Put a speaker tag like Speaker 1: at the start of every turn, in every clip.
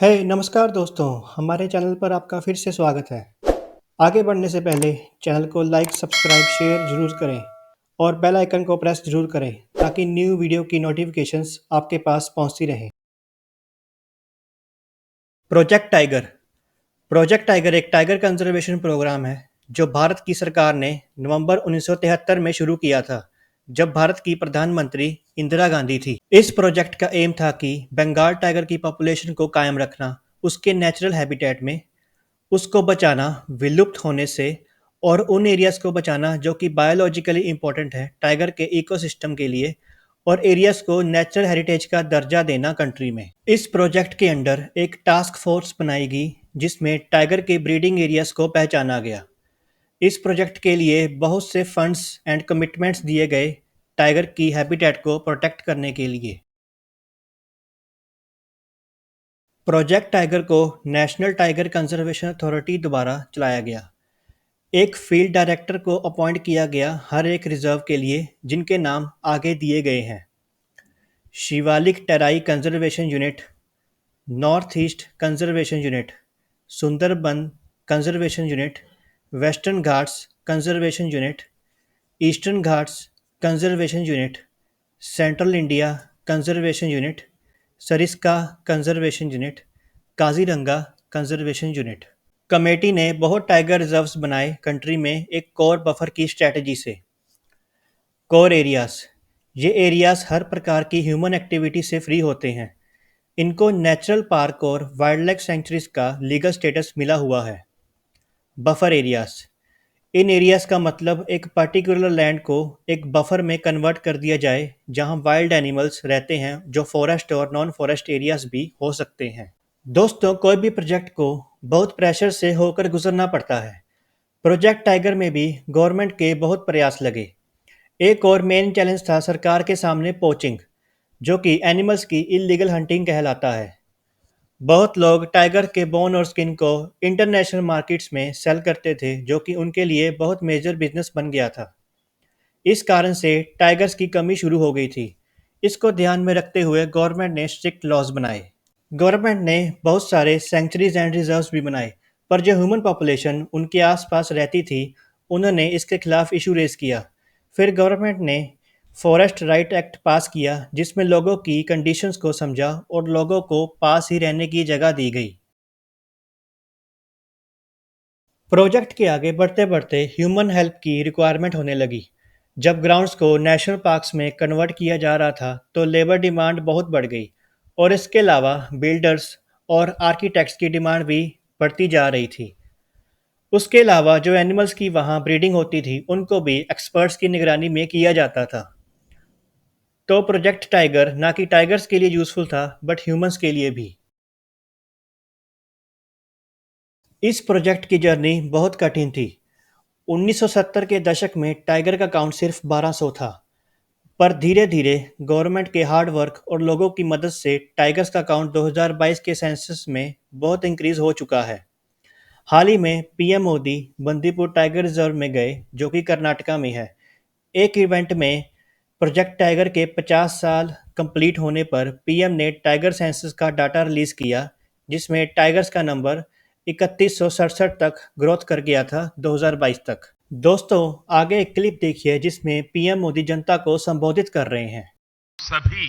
Speaker 1: नमस्कार दोस्तों, हमारे चैनल पर आपका फिर से स्वागत है। आगे बढ़ने से पहले चैनल को लाइक, सब्सक्राइब, शेयर ज़रूर करें और बेल आइकन को प्रेस ज़रूर करें ताकि न्यू वीडियो की नोटिफिकेशंस आपके पास पहुंचती रहें। प्रोजेक्ट टाइगर प्रोजेक्ट टाइगर एक टाइगर कंजर्वेशन प्रोग्राम है जो भारत की सरकार ने नवंबर 1973 में शुरू किया था, जब भारत की प्रधानमंत्री इंदिरा गांधी थी। इस प्रोजेक्ट का एम था कि बंगाल टाइगर की पॉपुलेशन को कायम रखना, उसके नेचुरल हैबिटेट में उसको बचाना विलुप्त होने से, और उन एरियाज को बचाना जो कि बायोलॉजिकली इंपॉर्टेंट है टाइगर के इकोसिस्टम के लिए, और एरियाज को नेचुरल हेरिटेज का दर्जा देना कंट्री में। इस प्रोजेक्ट के अंडर एक टास्क फोर्स बनाई गई जिसमें टाइगर के ब्रीडिंग एरियाज को पहचाना गया। इस प्रोजेक्ट के लिए बहुत से फंड्स एंड कमिटमेंट्स दिए गए टाइगर की हैबिटेट को प्रोटेक्ट करने के लिए। प्रोजेक्ट टाइगर को नेशनल टाइगर कंजर्वेशन अथॉरिटी द्वारा चलाया गया। एक फील्ड डायरेक्टर को अपॉइंट किया गया हर एक रिजर्व के लिए, जिनके नाम आगे दिए गए हैं: Shivalik try conservation unit, north east conservation unit, Sundarban conservation unit, western Ghats conservation unit, eastern Ghats conservation unit, central India conservation unit, Sariska conservation unit, Kaziranga conservation unit. Committee ने बहुत टाइगर रिजर्व्स बनाए कंट्री में एक कोर बफर की स्ट्रेटजी से। कोर एरियाज, ये areas हर प्रकार की ह्यूमन एक्टिविटी से फ्री होते हैं। इनको नेचुरल पार्क और वाइल्ड लाइफ सेंचुरीज का लीगल स्टेटस मिला हुआ है। बफर एरियाज, इन एरियाज का मतलब एक पर्टिकुलर लैंड को एक बफर में कन्वर्ट कर दिया जाए जहां वाइल्ड एनिमल्स रहते हैं, जो फॉरेस्ट और नॉन फॉरेस्ट एरियाज भी हो सकते हैं। दोस्तों, कोई भी प्रोजेक्ट को बहुत प्रेशर से होकर गुजरना पड़ता है। प्रोजेक्ट टाइगर में भी गवर्नमेंट के बहुत प्रयास लगे। एक और मेन चैलेंज था सरकार के सामने पोचिंग, जो कि एनिमल्स की इलीगल हंटिंग कहलाता है। बहुत लोग टाइगर के बोन और स्किन को इंटरनेशनल मार्केट्स में सेल करते थे, जो कि उनके लिए बहुत मेजर बिजनेस बन गया था। इस कारण से टाइगर्स की कमी शुरू हो गई थी। इसको ध्यान में रखते हुए गवर्नमेंट ने स्ट्रिक्ट लॉज बनाए। गवर्नमेंट ने बहुत सारे सेंचुरीज एंड रिजर्व्स भी बनाए, पर जो ह्यूमन पॉपुलेशन उनके आसपास रहती थी, उन्होंने इसके खिलाफ इशू रेज किया। फिर गवर्नमेंट ने फॉरेस्ट राइट एक्ट पास किया, जिसमें लोगों की कंडीशंस को समझा और लोगों को पास ही रहने की जगह दी गई। प्रोजेक्ट के आगे बढ़ते बढ़ते ह्यूमन हेल्प की रिक्वायरमेंट होने लगी। जब ग्राउंड्स को नेशनल पार्क्स में कन्वर्ट किया जा रहा था तो लेबर डिमांड बहुत बढ़ गई, और इसके अलावा बिल्डर्स और आर्किटेक्ट्स की डिमांड भी बढ़ती जा रही थी। उसके अलावा जो एनिमल्स की वहाँ ब्रीडिंग होती थी उनको भी एक्सपर्ट्स की निगरानी में किया जाता था। तो प्रोजेक्ट टाइगर ना कि टाइगर्स के लिए यूजफुल था, बट ह्यूमंस के लिए भी। इस प्रोजेक्ट की जर्नी बहुत कठिन थी। 1970 के दशक में टाइगर का काउंट सिर्फ 1200 था, पर धीरे धीरे गवर्नमेंट के हार्ड वर्क और लोगों की मदद से टाइगर्स का काउंट 2022 के सेंसस में बहुत इंक्रीज हो चुका है। हाल ही में PM Modi Bandipur tiger reserve में गए, जो कि कर्नाटका में है। एक इवेंट में प्रोजेक्ट टाइगर के 50 साल कंप्लीट होने पर पीएम ने टाइगर सेंसस का डाटा रिलीज किया, जिसमें टाइगर्स का नंबर 3167 तक ग्रोथ कर गया था 2022 तक। दोस्तों, आगे एक क्लिप देखिए जिसमें पीएम मोदी जनता को संबोधित कर रहे हैं।
Speaker 2: सभी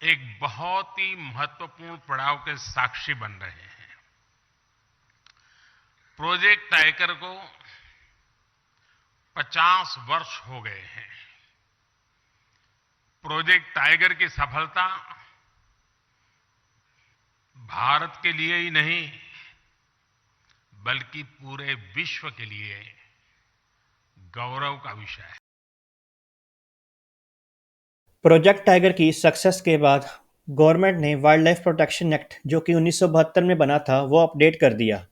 Speaker 2: एक बहुत ही महत्वपूर्ण पड़ाव के साक्षी बन रहे हैं। प्रोजेक्ट टाइगर को 50 वर्ष हो गए हैं। प्रोजेक्ट टाइगर की सफलता भारत के लिए ही नहीं, बल्कि पूरे विश्व के लिए गौरव का विषय है।
Speaker 1: प्रोजेक्ट टाइगर की सक्सेस के बाद गवर्नमेंट ने वाइल्ड लाइफ प्रोटेक्शन एक्ट, जो कि 1972 में बना था, वो अपडेट कर दिया।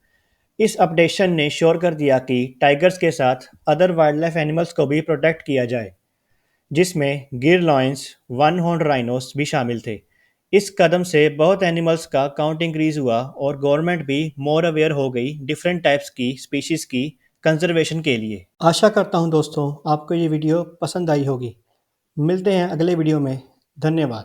Speaker 1: इस अपडेशन ने श्योर कर दिया कि टाइगर्स के साथ अदर वाइल्ड लाइफ एनिमल्स को भी प्रोटेक्ट किया जाए, जिसमें गिर लॉयंस, वन हॉर्न राइनोस भी शामिल थे। इस कदम से बहुत एनिमल्स का काउंट इंक्रीज हुआ और गवर्नमेंट भी मोर अवेयर हो गई डिफरेंट टाइप्स की स्पीशीज की कंजर्वेशन के लिए। आशा करता हूँ दोस्तों आपको ये वीडियो पसंद आई होगी। मिलते हैं अगले वीडियो में। धन्यवाद।